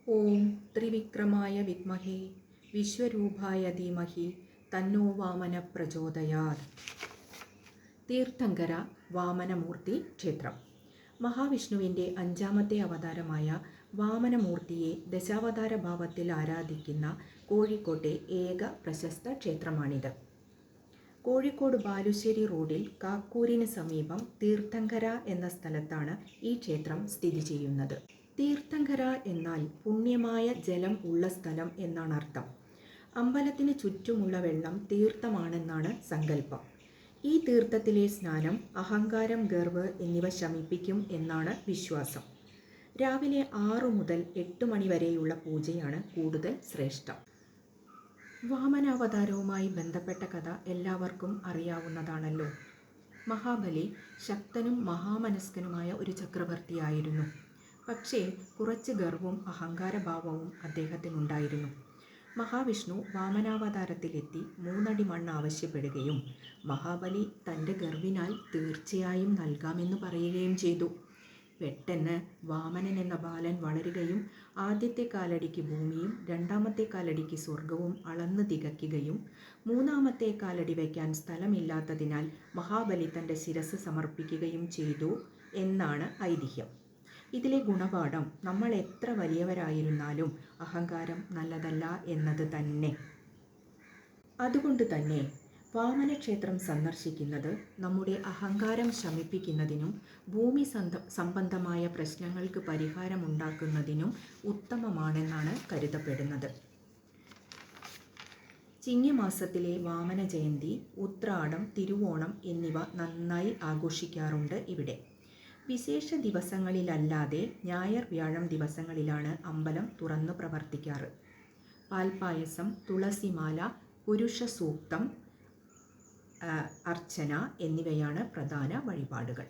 ഓം ത്രിവിക്രമായ വിദ്മഹേ വിശ്വരൂപായ ധീമഹി തന്നോ വാമന പ്രചോദയാത്. തീർത്ഥങ്കര വാമനമൂർത്തി ക്ഷേത്രം. മഹാവിഷ്ണുവിൻ്റെ 5ാമത്തെ അവതാരമായ വാമനമൂർത്തിയെ ദശാവതാര ഭാവത്തിൽ ആരാധിക്കുന്ന കോഴിക്കോട്ടെ ഏക പ്രശസ്ത ക്ഷേത്രമാണിത്. കോഴിക്കോട് ബാലുശ്ശേരി റോഡിൽ കാക്കൂരിന് സമീപം തീർത്ഥങ്കര എന്ന സ്ഥലത്താണ് ഈ ക്ഷേത്രം സ്ഥിതി ചെയ്യുന്നത്. തീർത്ഥങ്കര എന്നാൽ പുണ്യമായ ജലം ഉള്ള സ്ഥലം എന്നാണ് അർത്ഥം. അമ്പലത്തിന് ചുറ്റുമുള്ള വെള്ളം തീർത്ഥമാണെന്നാണ് സങ്കല്പം. ഈ തീർത്ഥത്തിലെ സ്നാനം അഹങ്കാരം, ഗർവ് എന്നിവ ശമിപ്പിക്കും എന്നാണ് വിശ്വാസം. രാവിലെ 6 മുതൽ 8 മണി വരെയുള്ള പൂജയാണ് കൂടുതൽ ശ്രേഷ്ഠം. വാമനാവതാരവുമായി ബന്ധപ്പെട്ട കഥ എല്ലാവർക്കും അറിയാവുന്നതാണല്ലോ. മഹാബലി ശക്തനും മഹാമനസ്കനുമായ ഒരു ചക്രവർത്തിയായിരുന്നു. പക്ഷേ കുറച്ച് ഗർവവും അഹങ്കാരഭാവവും അദ്ദേഹത്തിനുണ്ടായിരുന്നു. മഹാവിഷ്ണു വാമനാവതാരത്തിലെത്തി 3 അടി മണ്ണ് ആവശ്യപ്പെടുകയും മഹാബലി തൻ്റെ ഗർവിനാൽ തീർച്ചയായും നൽകാമെന്ന് പറയുകയും ചെയ്തു. പെട്ടെന്ന് വാമനൻ എന്ന ബാലൻ വളരുകയും ആദ്യത്തെ കാലടിക്ക് ഭൂമിയും 2ാമത്തെ കാലടിക്ക് സ്വർഗവും അളന്ന് തികയ്ക്കുകയും 3ാമത്തെ കാലടി വയ്ക്കാൻ സ്ഥലമില്ലാത്തതിനാൽ മഹാബലി തൻ്റെ ശിരസ് സമർപ്പിക്കുകയും ചെയ്തു എന്നാണ് ഐതിഹ്യം. ഇതിലെ ഗുണപാഠം നമ്മൾ എത്ര വലിയവരായിരുന്നാലും അഹങ്കാരം നല്ലതല്ല എന്നത് തന്നെ. അതുകൊണ്ട് തന്നെ വാമനക്ഷേത്രം സന്ദർശിക്കുന്നത് നമ്മുടെ അഹങ്കാരം ശമിപ്പിക്കുന്നതിനും ഭൂമി സംബന്ധമായ പ്രശ്നങ്ങൾക്ക് പരിഹാരമുണ്ടാക്കുന്നതിനും ഉത്തമമാണെന്നാണ് കരുതപ്പെടുന്നത്. ചിങ്ങമാസത്തിലെ വാമന ജയന്തി, ഉത്രാടം, തിരുവോണം എന്നിവ നന്നായി ആഘോഷിക്കാറുണ്ട് ഇവിടെ. വിശേഷ ദിവസങ്ങളിലല്ലാതെ ഞായർ, വ്യാഴം ദിവസങ്ങളിലാണ് അമ്പലം തുറന്നു പ്രവർത്തിക്കാറ്. പാൽപ്പായസം, തുളസിമാല, പുരുഷ സൂക്തം, അർച്ചന എന്നിവയാണ് പ്രധാന വഴിപാടുകൾ.